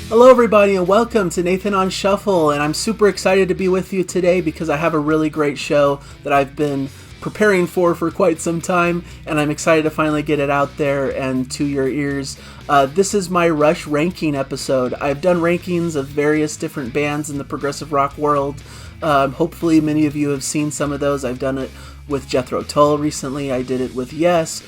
Hello everybody and welcome to Nathan Unshuffled, and I'm super excited to be with you today because I have a really great show that I've been preparing for quite some time, and I'm excited to finally get it out there and to your ears. This is my Rush ranking episode. I've done rankings of various different bands in the progressive rock world. Hopefully many of you have seen some of those. I've done it with Jethro Tull recently. I did it with Yes,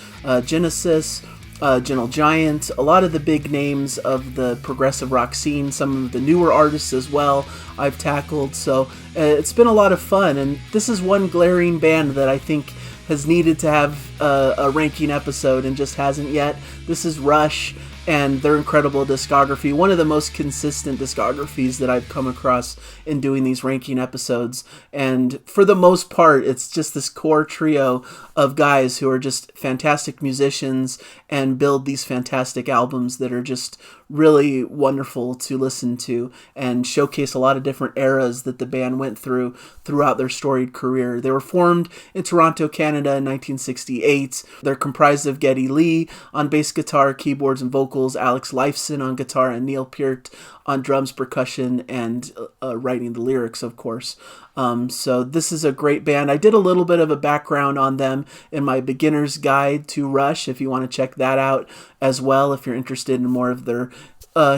Genesis, Gentle Giant, a lot of the big names of the progressive rock scene, some of the newer artists as well I've tackled, so it's been a lot of fun, and this is one glaring band that I think has needed to have a ranking episode and just hasn't yet. This is Rush and their incredible discography, one of the most consistent discographies that I've come across in doing these ranking episodes. And for the most part, it's just this core trio of guys who are just fantastic musicians and build these fantastic albums that are just really wonderful to listen to and showcase a lot of different eras that the band went through throughout their storied career. They were formed in Toronto, Canada in 1968. They're comprised of Geddy Lee on bass guitar, keyboards, and vocals, Alex Lifeson on guitar, and Neil Peart on drums, percussion, and writing the lyrics, of course. So this is a great band. I did a little bit of a background on them in my beginner's guide to Rush, if you want to check that out as well, if you're interested in more of their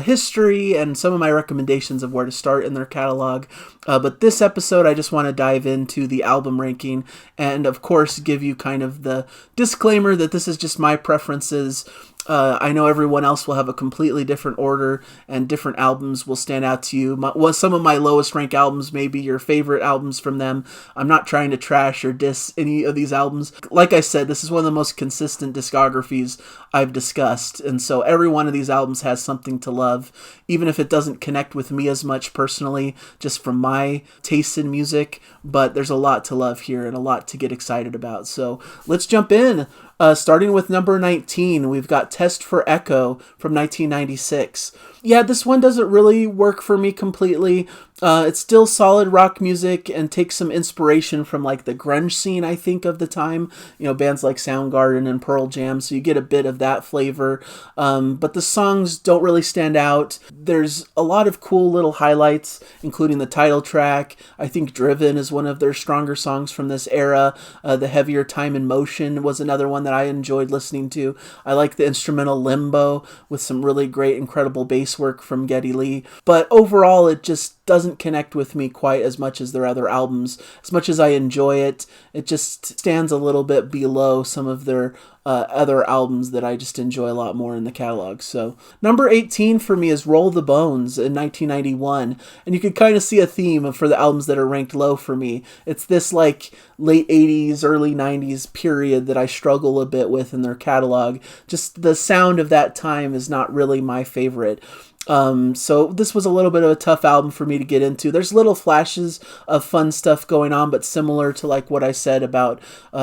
history and some of my recommendations of where to start in their catalog. But this episode, I just want to dive into the album ranking and, of course, give you kind of the disclaimer that this is just my preferences. I know everyone else will have a completely different order, and different albums will stand out to you. Some of my lowest ranked albums may be your favorite albums from them. I'm not trying to trash or diss any of these albums. Like I said, this is one of the most consistent discographies I've discussed, and so every one of these albums has something to love, even if it doesn't connect with me as much personally, just from my taste in music. But there's a lot to love here and a lot to get excited about. So let's jump in. Starting with number 19, we've got Test for Echo from 1996. Yeah, this one doesn't really work for me completely. It's still solid rock music and takes some inspiration from like the grunge scene, I think, of the time. You know, bands like Soundgarden and Pearl Jam, so you get a bit of that flavor. But the songs don't really stand out. There's a lot of cool little highlights, including the title track. I think Driven is one of their stronger songs from this era. The Heavier Time in Motion was another one that I enjoyed listening to. I like the instrumental Limbo with some really great, incredible bass work from Geddy Lee. But overall, it just doesn't connect with me quite as much as their other albums. As much as I enjoy it, it just stands a little bit below some of their other albums that I just enjoy a lot more in the catalog. So number 18 for me is Roll the Bones in 1991, and you can kind of see a theme for the albums that are ranked low for me. It's this like late 80s, early 90s period that I struggle a bit with in their catalog. Just the sound of that time is not really my favorite. So this was a little bit of a tough album for me to get into. There's little flashes of fun stuff going on, but similar to like what I said about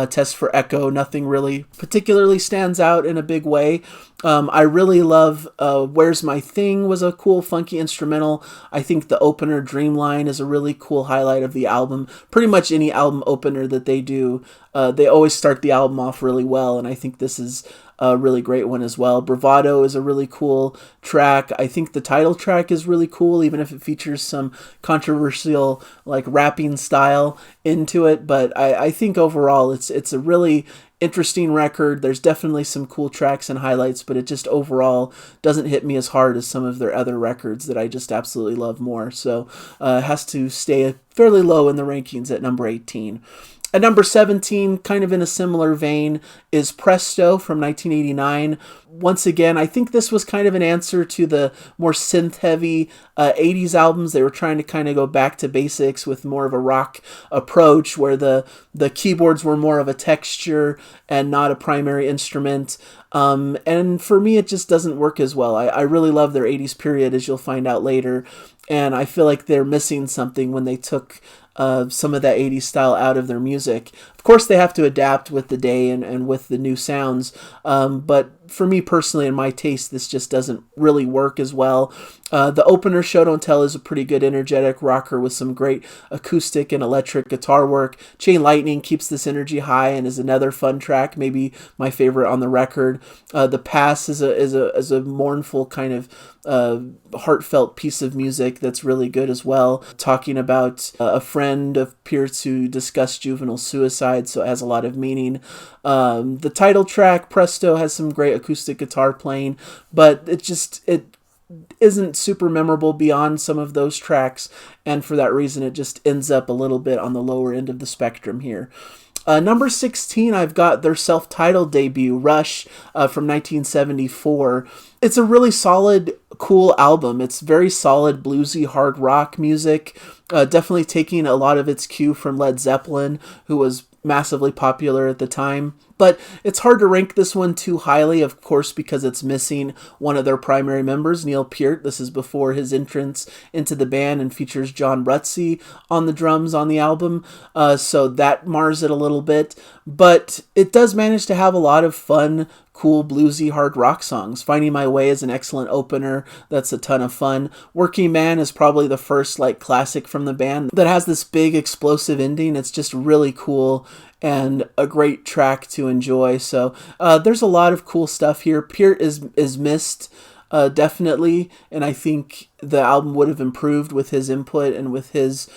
Test for Echo, nothing really particularly stands out in a big way. I really love Where's My Thing was a cool, funky instrumental. I think the opener Dreamline is a really cool highlight of the album. Pretty much any album opener that they do, they always start the album off really well, and I think this is a really great one as well. Bravado is a really cool track. I think the title track is really cool, even if it features some controversial like rapping style into it. But I think overall it's a really interesting record. There's definitely some cool tracks and highlights, but it just overall doesn't hit me as hard as some of their other records that I just absolutely love more. So it has to stay fairly low in the rankings at number 18. At number 17, kind of in a similar vein, is Presto from 1989. Once again, I think this was kind of an answer to the more synth-heavy 80s albums. They were trying to kind of go back to basics with more of a rock approach, where the keyboards were more of a texture and not a primary instrument. And for me, it just doesn't work as well. I really love their 80s period, as you'll find out later, and I feel like they're missing something when they took some of that 80s style out of their music. Of course, they have to adapt with the day and with the new sounds, but for me personally, in my taste, this just doesn't really work as well. The opener, Show Don't Tell, is a pretty good energetic rocker with some great acoustic and electric guitar work. Chain Lightning keeps this energy high and is another fun track, maybe my favorite on the record. The Pass is a mournful kind of heartfelt piece of music that's really good as well, talking about a friend of Pierce who discussed juvenile suicide, so it has a lot of meaning. The title track, Presto, has some great acoustic guitar playing, but it isn't super memorable beyond some of those tracks, and for that reason it just ends up a little bit on the lower end of the spectrum here. Number 16, I've got their self-titled debut, Rush, from 1974. It's a really solid, cool album. It's very solid, bluesy, hard rock music, definitely taking a lot of its cue from Led Zeppelin, who was massively popular at the time. But it's hard to rank this one too highly, of course, because it's missing one of their primary members, Neil Peart. This is before his entrance into the band and features John Rutsey on the drums on the album, so that mars it a little bit. But it does manage to have a lot of fun, cool, bluesy, hard rock songs. Finding My Way is an excellent opener. That's a ton of fun. Working Man is probably the first classic from the band that has this big explosive ending. It's just really cool and a great track to enjoy. So there's a lot of cool stuff here. Peart is missed, definitely, and I think the album would have improved with his input and with his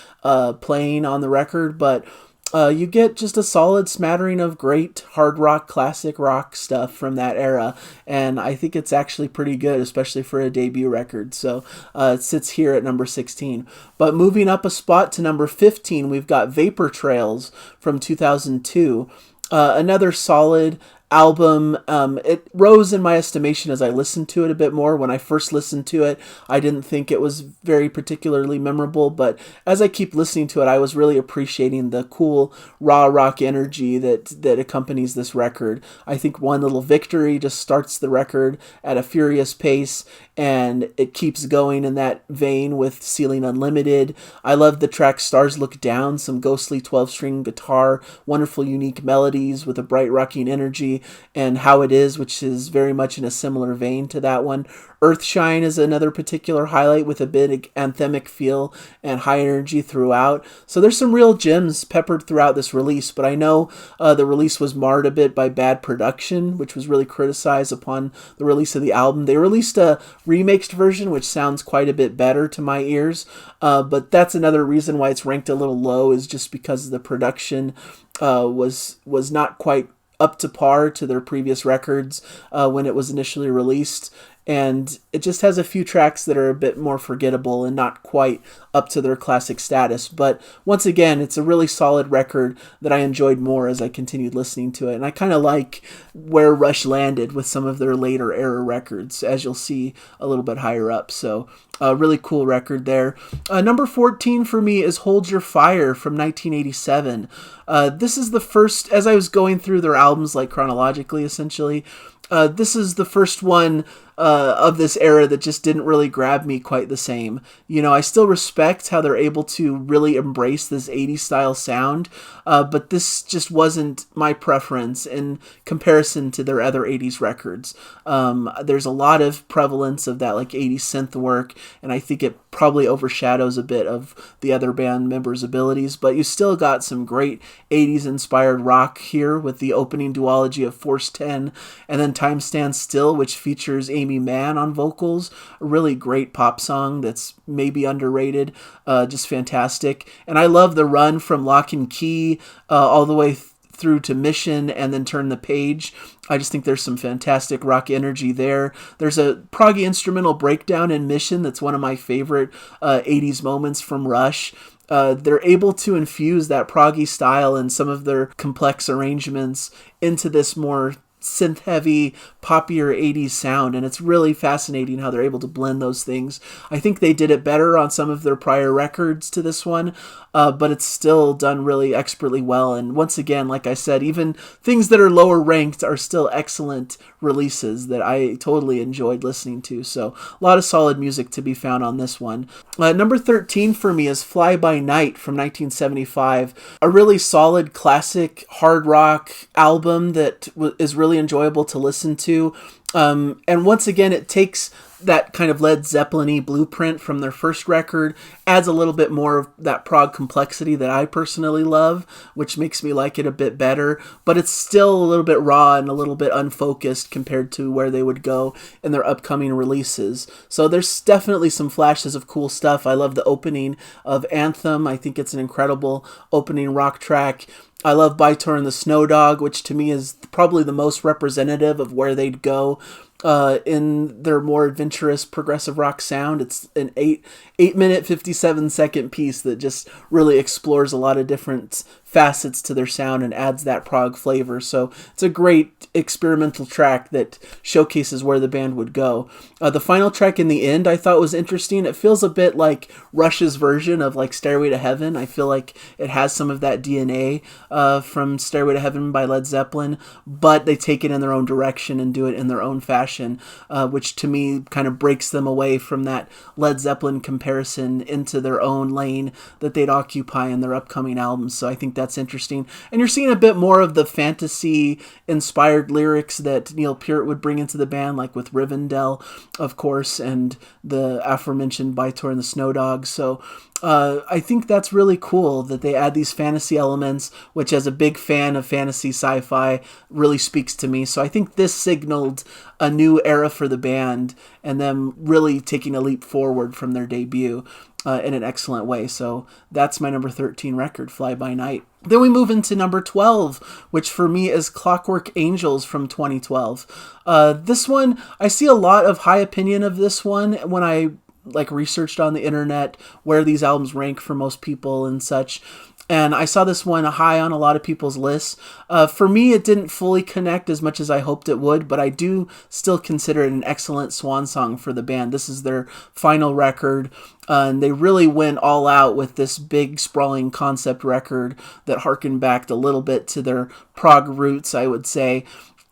playing on the record, but you get just a solid smattering of great hard rock, classic rock stuff from that era, and I think it's actually pretty good, especially for a debut record. So it sits here at number 16. But moving up a spot to number 15, we've got Vapor Trails from 2002. Another solid album. It rose in my estimation as I listened to it a bit more. When I first listened to it, I didn't think it was very particularly memorable, but as I keep listening to it, I was really appreciating the cool raw rock energy that accompanies this record. I think One Little Victory just starts the record at a furious pace, and it keeps going in that vein with Ceiling Unlimited. I love the track Stars Look Down, some ghostly 12-string guitar, wonderful unique melodies with a bright rocking energy, and How It Is, which is very much in a similar vein to that one. Earthshine is another particular highlight with a big anthemic feel and high energy throughout. So there's some real gems peppered throughout this release, but I know the release was marred a bit by bad production, which was really criticized upon the release of the album. They released a remixed version, which sounds quite a bit better to my ears, but that's another reason why it's ranked a little low, is just because the production was not quite up to par to their previous records when it was initially released, and it just has a few tracks that are a bit more forgettable and not quite up to their classic status. But once again, it's a really solid record that I enjoyed more as I continued listening to it, and I kind of like where Rush landed with some of their later era records, as you'll see a little bit higher up. So a really cool record there. Number 14 for me is Hold Your Fire from 1987. This is the first, as I was going through their albums chronologically, essentially, this is the first one of this era that just didn't really grab me quite the same. I still respect how they're able to really embrace this 80s style sound, but this just wasn't my preference in comparison to their other 80s records. There's a lot of prevalence of that 80s synth work, and I think it probably overshadows a bit of the other band members' abilities, but you still got some great 80s inspired rock here with the opening duology of Force 10, and then Time Stands Still, which features Amy Mann on vocals, a really great pop song that's maybe underrated, just fantastic. And I love the run from Lock and Key all the way through to Mission and then Turn the Page. I just think there's some fantastic rock energy there. There's a proggy instrumental breakdown in Mission that's one of my favorite 80s moments from Rush. They're able to infuse that proggy style and some of their complex arrangements into this more synth-heavy, poppier 80s sound, and it's really fascinating how they're able to blend those things. I think they did it better on some of their prior records to this one, but it's still done really expertly well, and once again, like I said, even things that are lower ranked are still excellent releases that I totally enjoyed listening to, so a lot of solid music to be found on this one. Number 13 for me is Fly By Night from 1975, a really solid classic hard rock album that is really really enjoyable to listen to. And once again, it takes that kind of Led Zeppelin-y blueprint from their first record, adds a little bit more of that prog complexity that I personally love, which makes me like it a bit better, but it's still a little bit raw and a little bit unfocused compared to where they would go in their upcoming releases. So there's definitely some flashes of cool stuff. I love the opening of Anthem. I think it's an incredible opening rock track. I love Bytor and the Snow Dog, which to me is probably the most representative of where they'd go in their more adventurous progressive rock sound. It's an 8-minute, 57-second piece that just really explores a lot of different facets to their sound and adds that prog flavor. So it's a great experimental track that showcases where the band would go. The final track in the end I thought was interesting. It feels a bit like Rush's version of like Stairway to Heaven. I feel like it has some of that DNA from Stairway to Heaven by Led Zeppelin, but they take it in their own direction and do it in their own fashion, which to me kind of breaks them away from that Led Zeppelin comparison into their own lane that they'd occupy in their upcoming albums. So I think that's interesting. And you're seeing a bit more of the fantasy-inspired lyrics that Neil Peart would bring into the band, like with Rivendell, of course, and the aforementioned Bytor and the Snow Dog. So I think that's really cool that they add these fantasy elements, which as a big fan of fantasy sci-fi really speaks to me. So I think this signaled a new era for the band and them really taking a leap forward from their debut in an excellent way. So that's my number 13 record, Fly By Night. Then we move into number 12, which for me is Clockwork Angels from 2012. This one, I see a lot of high opinion of this one when I researched on the internet where these albums rank for most people and such. And I saw this one high on a lot of people's lists. For me, it didn't fully connect as much as I hoped it would, but I do still consider it an excellent swan song for the band. This is their final record, and they really went all out with this big, sprawling concept record that harkened back a little bit to their prog roots, I would say.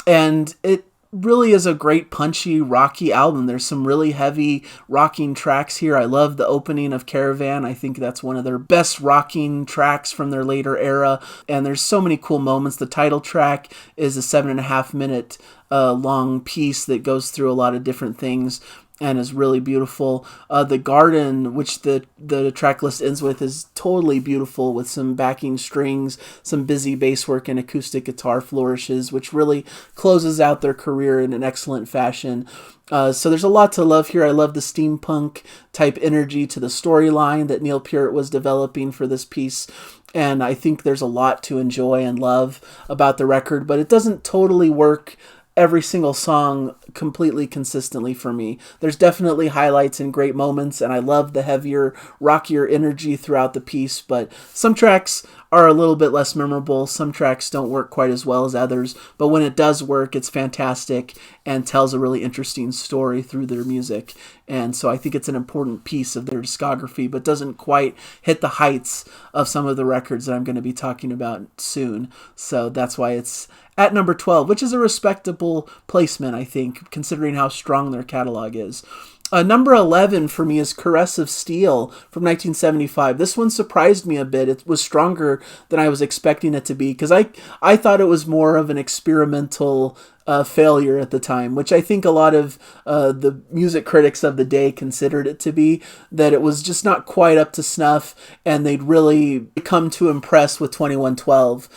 And it really is a great punchy rocky album. There's some really heavy rocking tracks here. I love the opening of Caravan. I think that's one of their best rocking tracks from their later era, and there's so many cool moments. The title track is a 7.5-minute long piece that goes through a lot of different things and is really beautiful. The Garden, which the track list ends with, is totally beautiful with some backing strings, some busy bass work, and acoustic guitar flourishes, which really closes out their career in an excellent fashion. So there's a lot to love here. I love the steampunk type energy to the storyline that Neil Peart was developing for this piece. And I think there's a lot to enjoy and love about the record, but it doesn't totally work every single song completely consistently for me. There's definitely highlights and great moments, and I love the heavier, rockier energy throughout the piece, but some tracks are a little bit less memorable. Some tracks don't work quite as well as others, but when it does work, it's fantastic and tells a really interesting story through their music. And so I think it's an important piece of their discography, but doesn't quite hit the heights of some of the records that I'm going to be talking about soon. So that's why it's at number 12, which is a respectable placement, I think, considering how strong their catalog is. Number 11 for me is Caress of Steel from 1975. This one surprised me a bit. It was stronger than I was expecting it to be, because I thought it was more of an experimental failure at the time, which I think a lot of the music critics of the day considered it to be, that it was just not quite up to snuff, and they'd really come to impress with 2112,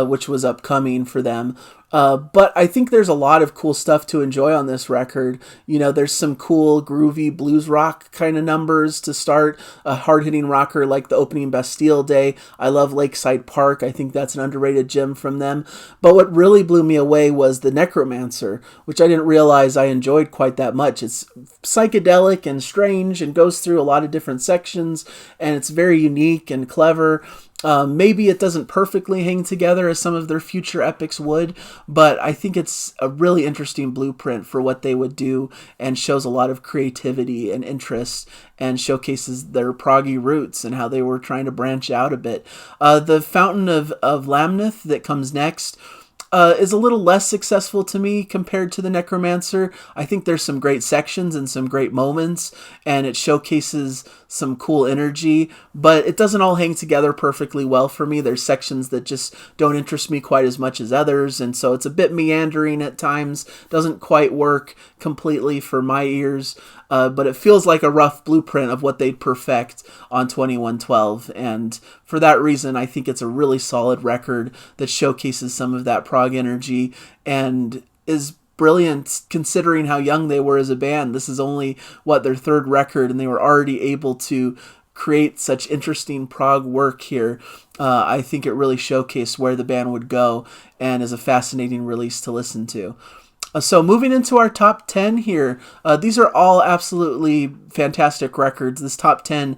which was upcoming for them. But I think there's a lot of cool stuff to enjoy on this record. You know, there's some cool, groovy blues rock kind of numbers to start, a hard-hitting rocker like the opening Bastille Day. I love Lakeside Park. I think that's an underrated gem from them. But what really blew me away was the Necromancer, which I didn't realize I enjoyed quite that much. It's psychedelic and strange and goes through a lot of different sections, and it's very unique and clever. Maybe it doesn't perfectly hang together as some of their future epics would, but I think it's a really interesting blueprint for what they would do, and shows a lot of creativity and interest, and showcases their proggy roots and how they were trying to branch out a bit. The Fountain of Lamneth that comes next is a little less successful to me compared to the Necromancer. I think there's some great sections and some great moments, and it showcases some cool energy, but it doesn't all hang together perfectly well for me. There's sections that just don't interest me quite as much as others, and so it's a bit meandering at times, doesn't quite work completely for my ears, but it feels like a rough blueprint of what they'd perfect on 2112, and for that reason, I think it's a really solid record that showcases some of that prog energy and is brilliant considering how young they were as a band. This is only, their third record, and they were already able to create such interesting prog work here. I think it really showcased where the band would go and is a fascinating release to listen to. So moving into our top 10 here, these are all absolutely fantastic records. This top 10,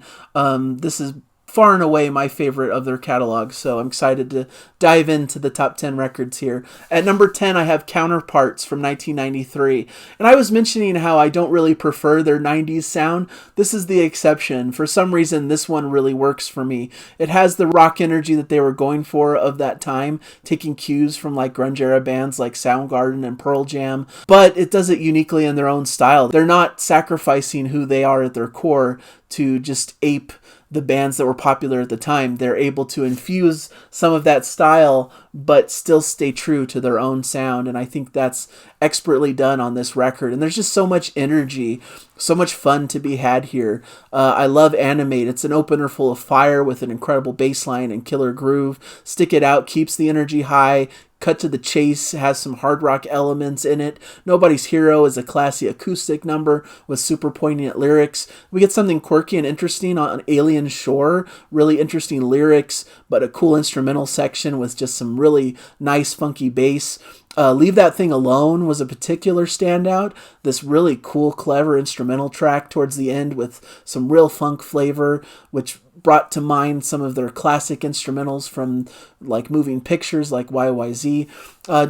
this is far and away my favorite of their catalog, so I'm excited to dive into the top 10 records here. At number 10, I have Counterparts from 1993, and I was mentioning how I don't really prefer their 90s sound. This is the exception. For some reason, this one really works for me. It has the rock energy that they were going for of that time, taking cues from like grunge-era bands like Soundgarden and Pearl Jam, but it does it uniquely in their own style. They're not sacrificing who they are at their core to just ape the bands that were popular at the time. They're able to infuse some of that style, but still stay true to their own sound. And I think that's expertly done on this record. And there's just so much energy, so much fun to be had here. I love Animate. It's an opener full of fire with an incredible bass line and killer groove. Stick It Out keeps the energy high. Cut to the Chase has some hard rock elements in it. Nobody's Hero is a classy acoustic number with super poignant lyrics. We get something quirky and interesting on Alien Shore. Really interesting lyrics, but a cool instrumental section with just some really nice funky bass. Leave That Thing Alone was a particular standout. This really cool, clever instrumental track towards the end with some real funk flavor, which brought to mind some of their classic instrumentals from like moving pictures like YYZ.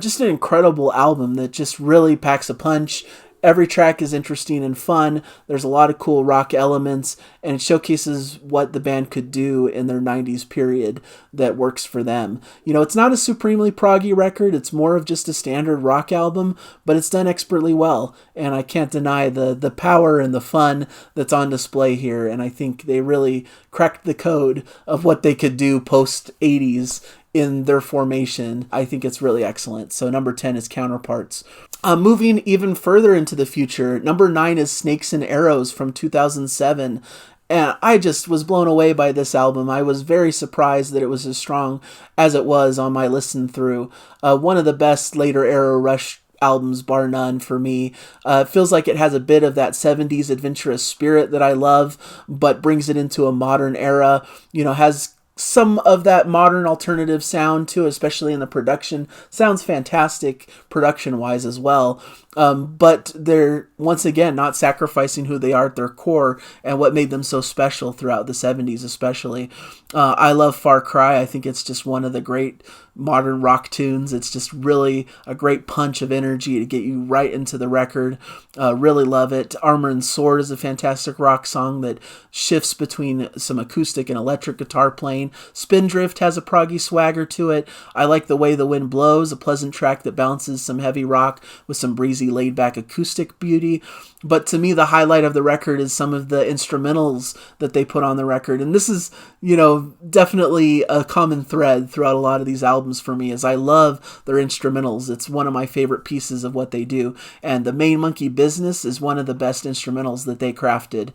Just an incredible album that just really packs a punch. Every track is interesting and fun. There's a lot of cool rock elements, and it showcases what the band could do in their 90s period that works for them. You know, it's not a supremely proggy record. It's more of just a standard rock album, but it's done expertly well, and I can't deny the power and the fun that's on display here, and I think they really cracked the code of what they could do post-80s in their formation. I think it's really excellent. So number 10 is Counterparts. Moving even further into the future, number 9 is Snakes and Arrows from 2007. And I just was blown away by this album. I was very surprised that it was as strong as it was on my listen through. One of the best later era Rush albums, bar none, for me. It feels like it has a bit of that 70s adventurous spirit that I love, but brings it into a modern era. You know, has some of that modern alternative sound too, especially in the production. Sounds fantastic production-wise as well. But they're, once again, not sacrificing who they are at their core and what made them so special throughout the 70s especially. I love Far Cry. I think it's just one of the great modern rock tunes. It's just really a great punch of energy to get you right into the record. Really love it. Armor and Sword is a fantastic rock song that shifts between some acoustic and electric guitar playing. Spindrift has a proggy swagger to it. I like The Way the Wind Blows, a pleasant track that balances some heavy rock with some breezy laid-back acoustic beauty. But to me, the highlight of the record is some of the instrumentals that they put on the record. And this is, you know, definitely a common thread throughout a lot of these albums for me, is I love their instrumentals. It's one of my favorite pieces of what they do. And The Main Monkey Business is one of the best instrumentals that they crafted.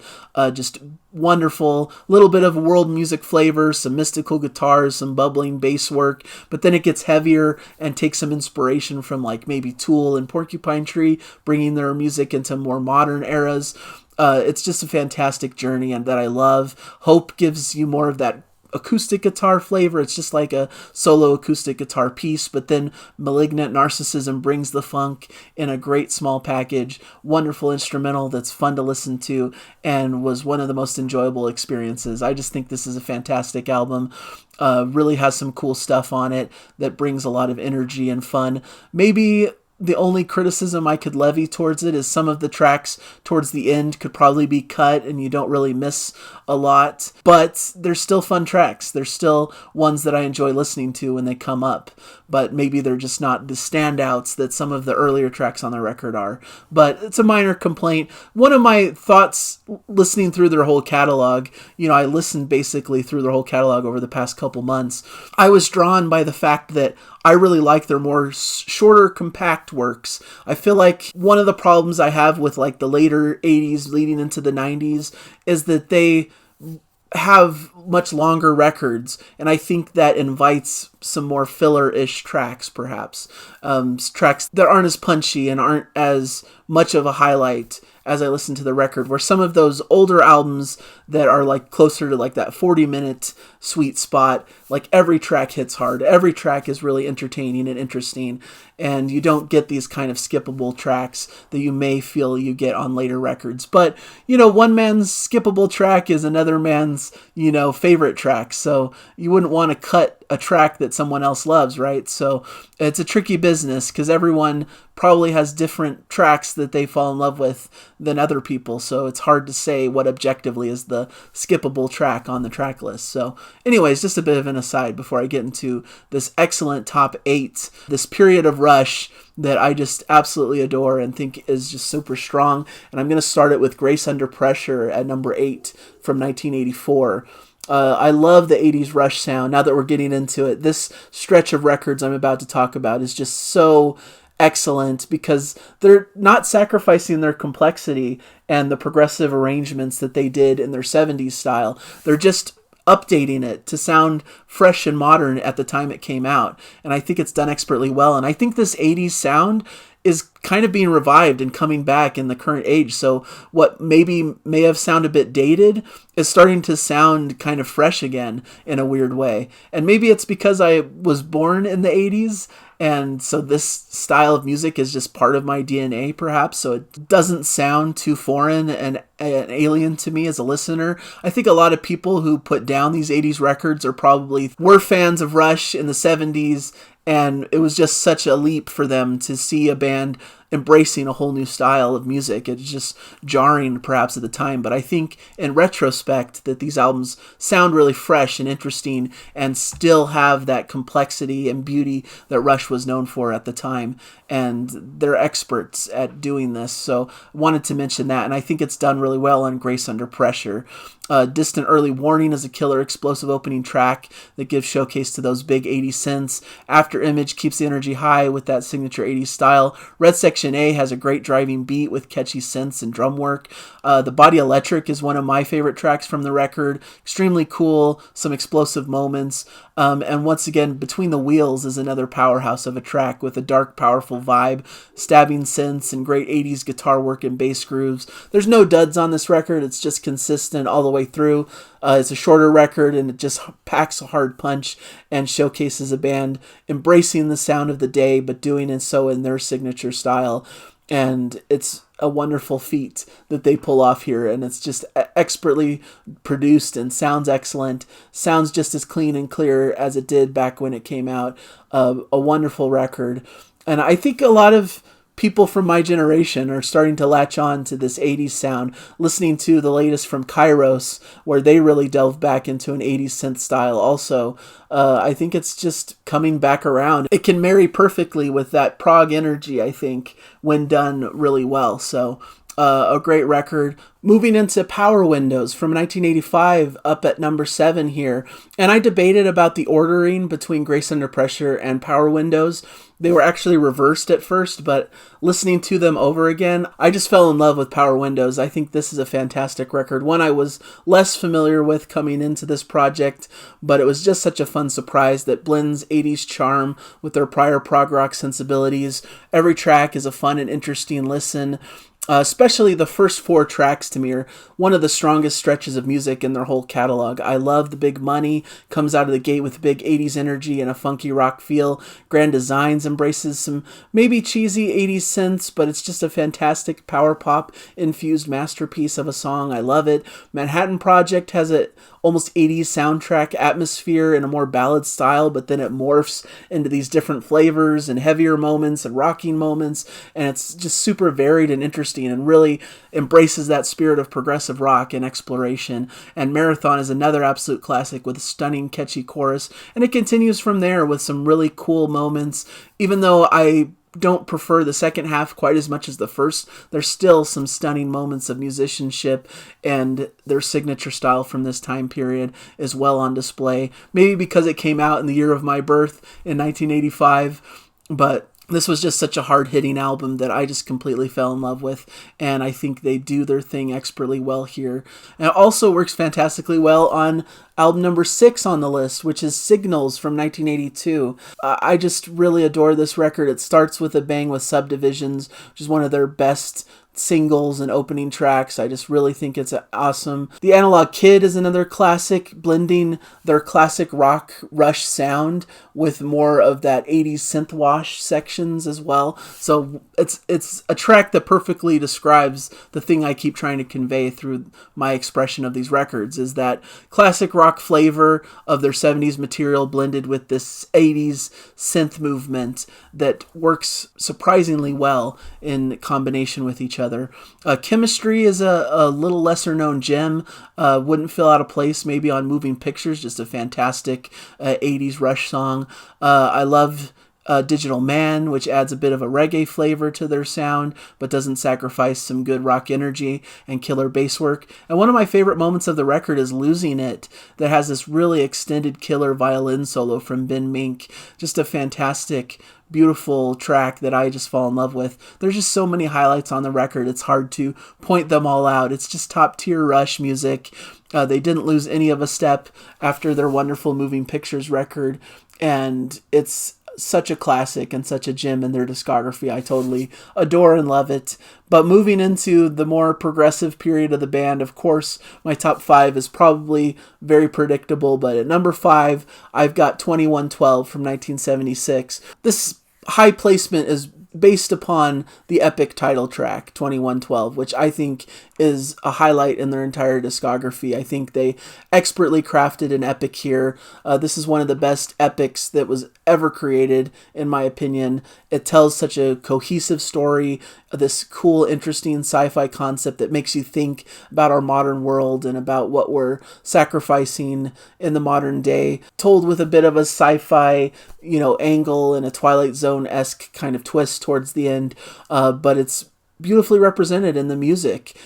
Just wonderful, little bit of world music flavor, some mystical guitars, some bubbling bass work, but then it gets heavier and takes some inspiration from like maybe Tool and Porcupine Tree, bringing their music into more modern eras. It's just a fantastic journey and that I love. Hope gives you more of that acoustic guitar flavor. It's just like a solo acoustic guitar piece, but then Malignant Narcissism brings the funk in a great small package. Wonderful instrumental that's fun to listen to and was one of the most enjoyable experiences. I just think this is a fantastic album. Really has some cool stuff on it that brings a lot of energy and fun. Maybe the only criticism I could levy towards it is some of the tracks towards the end could probably be cut and you don't really miss a lot, but they're still fun tracks. They're still ones that I enjoy listening to when they come up. but maybe they're just not the standouts that some of the earlier tracks on the record are. But it's a minor complaint. One of my thoughts listening through their whole catalog, I listened basically through their whole catalog over the past couple months. I was drawn by the fact that I really like their more shorter, compact works. I feel like one of the problems I have with like the later 80s leading into the 90s is that they have much longer records, and I think that invites some more filler-ish tracks, perhaps. Tracks that aren't as punchy and aren't as much of a highlight as I listen to the record, where some of those older albums that are like closer to like that 40-minute sweet spot, like every track hits hard. Every track is really entertaining and interesting, and you don't get these kind of skippable tracks that you may feel you get on later records. But, one man's skippable track is another man's, favorite track. So you wouldn't want to cut a track that someone else loves, right? So it's a tricky business because everyone probably has different tracks that they fall in love with than other people. So it's hard to say what objectively is the skippable track on the track list. So anyways, just a bit of an aside before I get into this excellent top 8, this period of Rush that I just absolutely adore and think is just super strong. And I'm going to start it with Grace Under Pressure at number 8 from 1984. I love the 80s Rush sound. Now that we're getting into it, this stretch of records I'm about to talk about is just so excellent because they're not sacrificing their complexity and the progressive arrangements that they did in their 70s style. They're just updating it to sound fresh and modern at the time it came out. And I think it's done expertly well. And I think this 80s sound is kind of being revived and coming back in the current age. So what may have sounded a bit dated is starting to sound kind of fresh again in a weird way. And maybe it's because I was born in the 80s, and so this style of music is just part of my DNA, perhaps, so it doesn't sound too foreign and alien to me as a listener. I think a lot of people who put down these 80s records were fans of Rush in the 70s, and it was just such a leap for them to see a band embracing a whole new style of music. It's just jarring perhaps at the time, but I think in retrospect that these albums sound really fresh and interesting and still have that complexity and beauty that Rush was known for at the time, and they're experts at doing this. So I wanted to mention that, and I think it's done really well on Grace Under Pressure. Distant Early Warning is a killer explosive opening track that gives showcase to those big 80s synths. After Image keeps the energy high with that signature 80s style. Red Section A has a great driving beat with catchy synths and drum work. The Body Electric is one of my favorite tracks from the record. Extremely cool, some explosive moments. And once again, Between the Wheels is another powerhouse of a track with a dark, powerful vibe, stabbing synths, and great 80s guitar work and bass grooves. There's no duds on this record. It's just consistent all the way through. It's a shorter record, and it just packs a hard punch and showcases a band embracing the sound of the day, but doing it so in their signature style. And it's a wonderful feat that they pull off here, and it's just expertly produced and sounds excellent. Sounds just as clean and clear as it did back when it came out. A wonderful record. And I think a lot of people from my generation are starting to latch on to this 80s sound, listening to the latest from Kairos, where they really delve back into an 80s synth style also. I think it's just coming back around. It can marry perfectly with that prog energy, I think, when done really well. So a great record. Moving into Power Windows from 1985, up at number 7 here. And I debated about the ordering between Grace Under Pressure and Power Windows. They were actually reversed at first, but listening to them over again, I just fell in love with Power Windows. I think this is a fantastic record. One I was less familiar with coming into this project, but it was just such a fun surprise that blends 80s charm with their prior prog rock sensibilities. Every track is a fun and interesting listen. Especially the first 4 tracks to me are one of the strongest stretches of music in their whole catalog. I love the Big Money, comes out of the gate with big 80s energy and a funky rock feel. Grand Designs embraces some maybe cheesy 80s synths, but it's just a fantastic power pop infused masterpiece of a song. I love it. Manhattan Project has it almost 80s soundtrack atmosphere in a more ballad style, but then it morphs into these different flavors and heavier moments and rocking moments, and it's just super varied and interesting and really embraces that spirit of progressive rock and exploration. And Marathon is another absolute classic with a stunning, catchy chorus, and it continues from there with some really cool moments. Even though I don't prefer the second half quite as much as the first, there's still some stunning moments of musicianship, and their signature style from this time period is well on display. Maybe because it came out in the year of my birth in 1985, but this was just such a hard-hitting album that I just completely fell in love with, and I think they do their thing expertly well here. And it also works fantastically well on album number 6 on the list, which is Signals from 1982. I just really adore this record. It starts with a bang with Subdivisions, which is one of their best singles and opening tracks. I just really think it's awesome. The Analog Kid is another classic, blending their classic rock Rush sound with more of that 80s synth wash sections as well. So it's a track that perfectly describes the thing I keep trying to convey through my expression of these records, is that classic rock flavor of their 70s material blended with this 80s synth movement that works surprisingly well in combination with each other. Chemistry is a little lesser known gem. Wouldn't feel out of place maybe on Moving Pictures, just a fantastic 80s Rush song. I love Digital Man, which adds a bit of a reggae flavor to their sound, but doesn't sacrifice some good rock energy and killer bass work. And one of my favorite moments of the record is Losing It, that has this really extended killer violin solo from Ben Mink. Just a fantastic, beautiful track that I just fall in love with. There's just so many highlights on the record, it's hard to point them all out. It's just top tier Rush music. They didn't lose any of a step after their wonderful Moving Pictures record, and it's such a classic and such a gem in their discography. I totally adore and love it. But moving into the more progressive period of the band, of course, my top 5 is probably very predictable, but at number 5, I've got 2112 from 1976. This high placement is based upon the epic title track, 2112, which I think is a highlight in their entire discography. I think they expertly crafted an epic here. This is one of the best epics that was ever created, in my opinion. It tells such a cohesive story, this cool, interesting sci-fi concept that makes you think about our modern world and about what we're sacrificing in the modern day, told with a bit of a sci-fi, angle and a Twilight Zone-esque kind of twist towards the end, but it's beautifully represented in the music.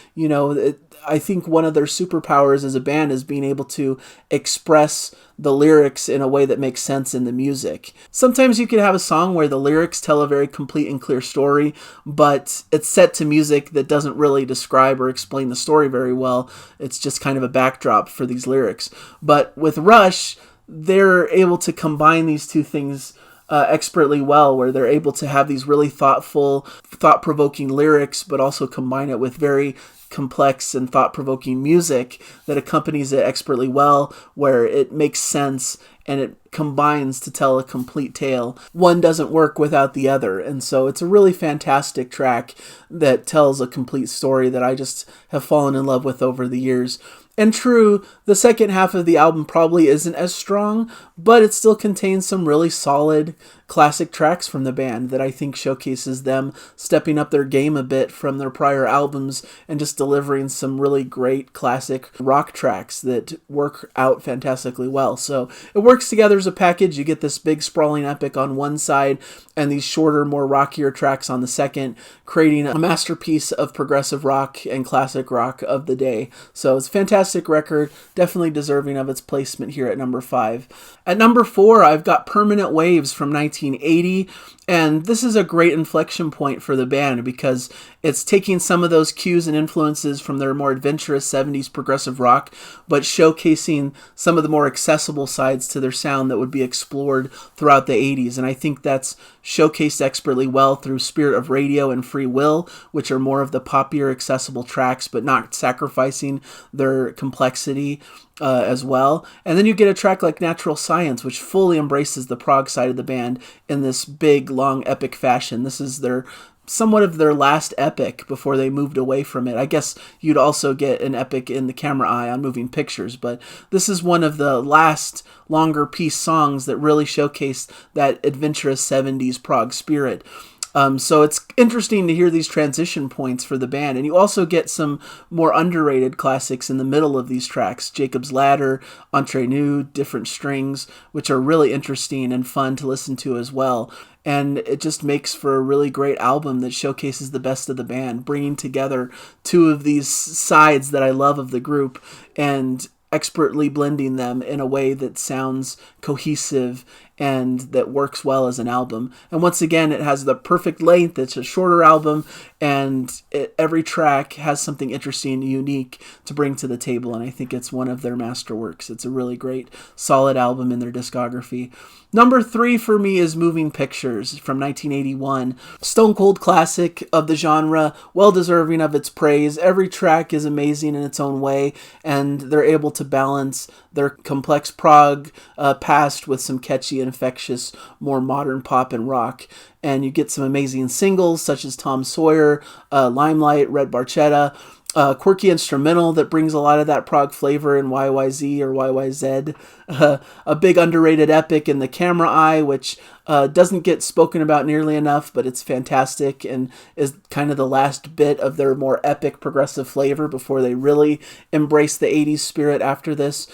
I think one of their superpowers as a band is being able to express the lyrics in a way that makes sense in the music. Sometimes you can have a song where the lyrics tell a very complete and clear story, but it's set to music that doesn't really describe or explain the story very well. It's just kind of a backdrop for these lyrics. But with Rush, they're able to combine these two things expertly well, where they're able to have these really thoughtful, thought-provoking lyrics, but also combine it with very complex and thought-provoking music that accompanies it expertly well, where it makes sense and it combines to tell a complete tale. One doesn't work without the other, and so it's a really fantastic track that tells a complete story that I just have fallen in love with over the years. And true, the second half of the album probably isn't as strong, but it still contains some really solid classic tracks from the band that I think showcases them stepping up their game a bit from their prior albums and just delivering some really great classic rock tracks that work out fantastically well. So it works together as a package. You get this big sprawling epic on one side and these shorter, more rockier tracks on the second, creating a masterpiece of progressive rock and classic rock of the day. So it's a fantastic record, definitely deserving of its placement here at number 5. At number 4, I've got Permanent Waves from 1980, and this is a great inflection point for the band because it's taking some of those cues and influences from their more adventurous 70s progressive rock, but showcasing some of the more accessible sides to their sound that would be explored throughout the 80s. And I think that's showcased expertly well through Spirit of Radio and Free Will, which are more of the poppier accessible tracks, but not sacrificing their complexity as well. And then you get a track like Natural Science, which fully embraces the prog side of the band in this big, long, epic fashion. This is their somewhat of their last epic before they moved away from it. I guess you'd also get an epic in The Camera Eye on Moving Pictures, but this is one of the last longer piece songs that really showcase that adventurous 70s prog spirit. So it's interesting to hear these transition points for the band. And you also get some more underrated classics in the middle of these tracks. Jacob's Ladder, Entre Nous, Different Strings, which are really interesting and fun to listen to as well. And it just makes for a really great album that showcases the best of the band, bringing together two of these sides that I love of the group and expertly blending them in a way that sounds cohesive and that works well as an album. And once again, it has the perfect length. It's a shorter album, and every track has something interesting and unique to bring to the table, and I think it's one of their masterworks. It's a really great, solid album in their discography. Number 3 for me is Moving Pictures from 1981. Stone cold classic of the genre, well deserving of its praise. Every track is amazing in its own way, and they're able to balance their complex prog past with some catchy and infectious, more modern pop and rock. And you get some amazing singles such as Tom Sawyer, Limelight, Red Barchetta, quirky instrumental that brings a lot of that prog flavor in YYZ or YYZ. A big underrated epic in The Camera Eye, which doesn't get spoken about nearly enough, but it's fantastic and is kind of the last bit of their more epic progressive flavor before they really embrace the 80s spirit after this.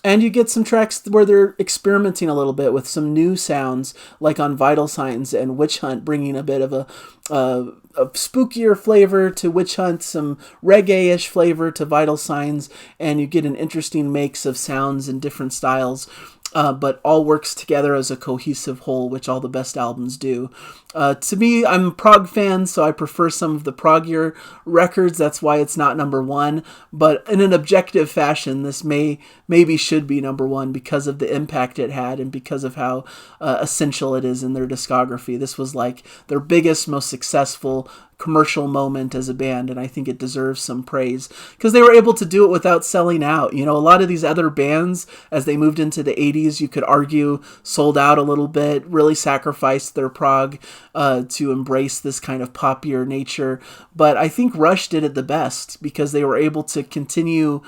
And you get some tracks where they're experimenting a little bit with some new sounds, like on Vital Signs and Witch Hunt, bringing a bit of a spookier flavor to Witch Hunt, some reggae-ish flavor to Vital Signs, and you get an interesting mix of sounds and different styles. But all works together as a cohesive whole, which all the best albums do. To me, I'm a prog fan, so I prefer some of the proggier records. That's why it's not number 1. But in an objective fashion, this maybe should be number 1 because of the impact it had and because of how essential it is in their discography. This was like their biggest, most successful commercial moment as a band, and I think it deserves some praise because they were able to do it without selling out. You know, a lot of these other bands, as they moved into the 80s, you could argue sold out a little bit, really sacrificed their prog to embrace this kind of poppier nature. But I think Rush did it the best because they were able to continue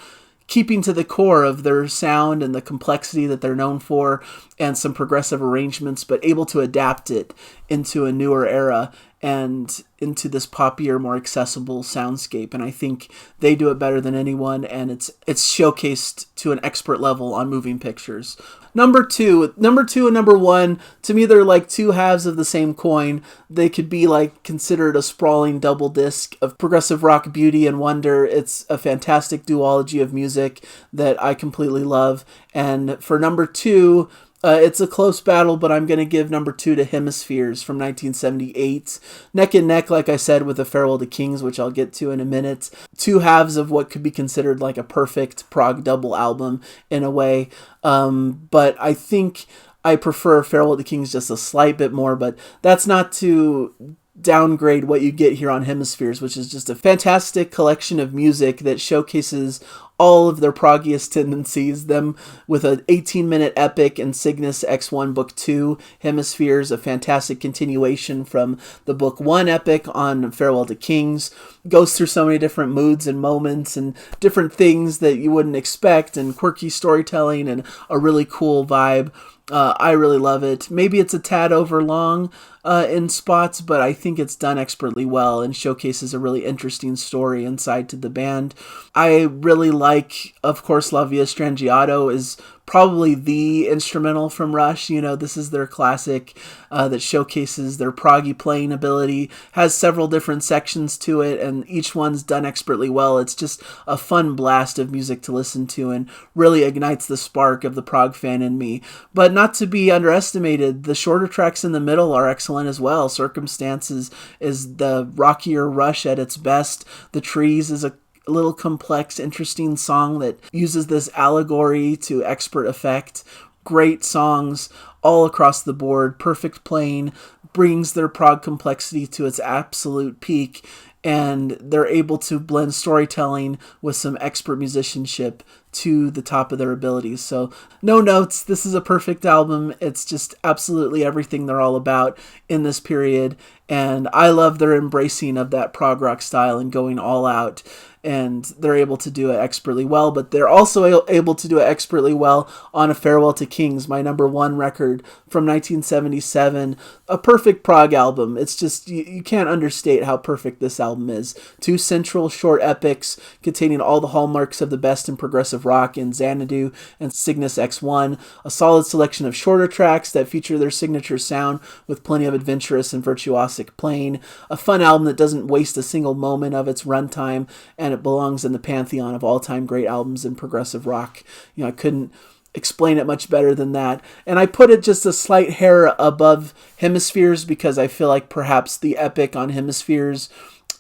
keeping to the core of their sound and the complexity that they're known for and some progressive arrangements, but able to adapt it into a newer era and into this poppier, more accessible soundscape. And I think they do it better than anyone, and it's showcased to an expert level on Moving Pictures. Number two and number 1, to me, they're like two halves of the same coin. They could be like considered a sprawling double disc of progressive rock beauty and wonder. It's a fantastic duology of music that I completely love. And for number 2, it's a close battle, but I'm going to give number 2 to Hemispheres from 1978. Neck and neck, like I said, with A Farewell to Kings, which I'll get to in a minute. Two halves of what could be considered like a perfect prog double album in a way. But I think I prefer Farewell to Kings just a slight bit more, but that's not to downgrade what you get here on Hemispheres, which is just a fantastic collection of music that showcases all of their proggiest tendencies, them with an 18-minute epic in Cygnus X1 Book 2, Hemispheres, a fantastic continuation from the Book 1 epic on Farewell to Kings, goes through so many different moods and moments and different things that you wouldn't expect, and quirky storytelling and a really cool vibe. I really love it. Maybe it's a tad over long in spots, but I think it's done expertly well and showcases a really interesting story inside to the band. I really like, of course, La Via Strangiato is probably the instrumental from Rush. You know, this is their classic that showcases their proggy playing ability, has several different sections to it, and each one's done expertly well. It's just a fun blast of music to listen to and really ignites the spark of the prog fan in me. But not to be underestimated, the shorter tracks in the middle are excellent as well. Circumstances is the rockier Rush at its best. The Trees is a little complex, interesting song that uses this allegory to expert effect. Great songs all across the board, perfect playing, brings their prog complexity to its absolute peak, and they're able to blend storytelling with some expert musicianship to the top of their abilities. So no notes, this is a perfect album. It's just absolutely everything they're all about in this period, and I love their embracing of that prog rock style and going all out. And they're able to do it expertly well, but they're also able to do it expertly well on A Farewell to Kings, my number one record from 1977. A perfect prog album. It's just, you can't understate how perfect this album is. Two central short epics containing all the hallmarks of the best in progressive rock in Xanadu and Cygnus X1. A solid selection of shorter tracks that feature their signature sound with plenty of adventurous and virtuosic playing. A fun album that doesn't waste a single moment of its runtime, and it belongs in the pantheon of all-time great albums in progressive rock. I couldn't explain it much better than that. And I put it just a slight hair above Hemispheres because I feel like perhaps the epic on Hemispheres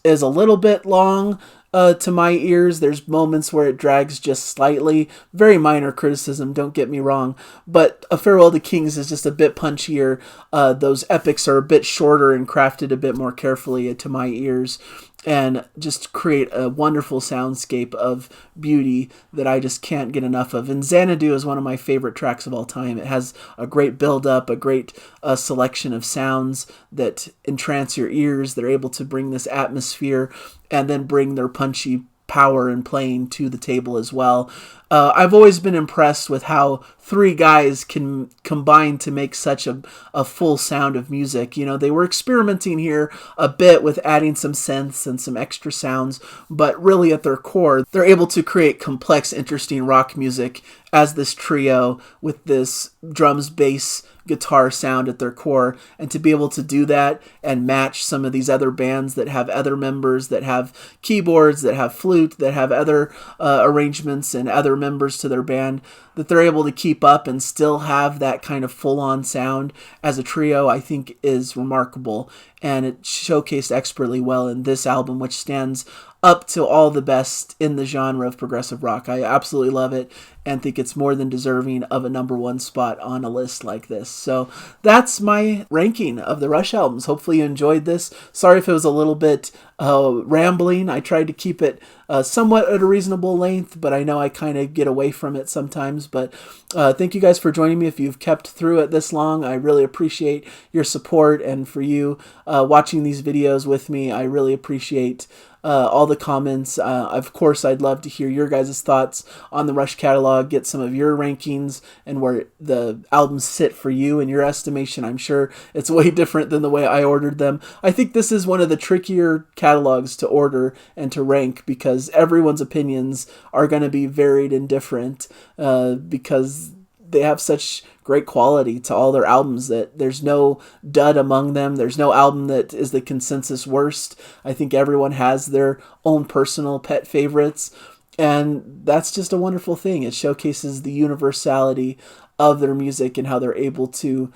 is a little bit long to my ears. There's moments where it drags just slightly. Very minor criticism, don't get me wrong. But A Farewell to Kings is just a bit punchier. Those epics are a bit shorter and crafted a bit more carefully to my ears, and just create a wonderful soundscape of beauty that I just can't get enough of. And Xanadu is one of my favorite tracks of all time. It has a great build-up, a great selection of sounds that entrance your ears. They're able to bring this atmosphere and then bring their punchy power and playing to the table as well. I've always been impressed with how three guys can combine to make such a full sound of music. They were experimenting here a bit with adding some synths and some extra sounds, but really at their core, they're able to create complex, interesting rock music as this trio with this drums, bass, guitar sound at their core. And to be able to do that and match some of these other bands that have other members, that have keyboards, that have flute, that have other arrangements and other members to their band, that they're able to keep up and still have that kind of full-on sound as a trio, I think is remarkable. And it showcased expertly well in this album, which stands up to all the best in the genre of progressive rock. I absolutely love it and think it's more than deserving of a number one spot on a list like this. So that's my ranking of the Rush albums. Hopefully you enjoyed this. Sorry if it was a little bit rambling. I tried to keep it somewhat at a reasonable length, but I know I kind of get away from it sometimes. But thank you guys for joining me. If you've kept through it this long, I really appreciate your support, and for you watching these videos with me, I really appreciate all the comments. Of course, I'd love to hear your guys' thoughts on the Rush catalog, get some of your rankings and where the albums sit for you in your estimation. I'm sure it's way different than the way I ordered them. I think this is one of the trickier catalogs to order and to rank because everyone's opinions are going to be varied and different because they have such great quality to all their albums that there's no dud among them. There's no album that is the consensus worst. I think everyone has their own personal pet favorites, and that's just a wonderful thing. It showcases the universality of their music and how they're able to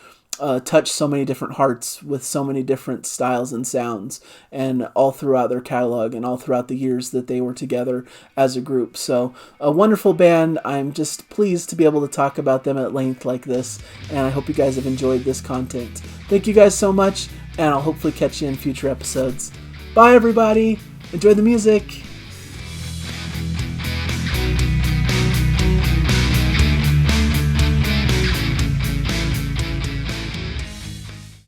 touch so many different hearts with so many different styles and sounds, and all throughout their catalog and all throughout the years that they were together as a group. So a wonderful band. I'm just pleased to be able to talk about them at length like this, and I hope you guys have enjoyed this content. Thank you guys so much, and I'll hopefully catch you in future episodes. Bye everybody, enjoy the music.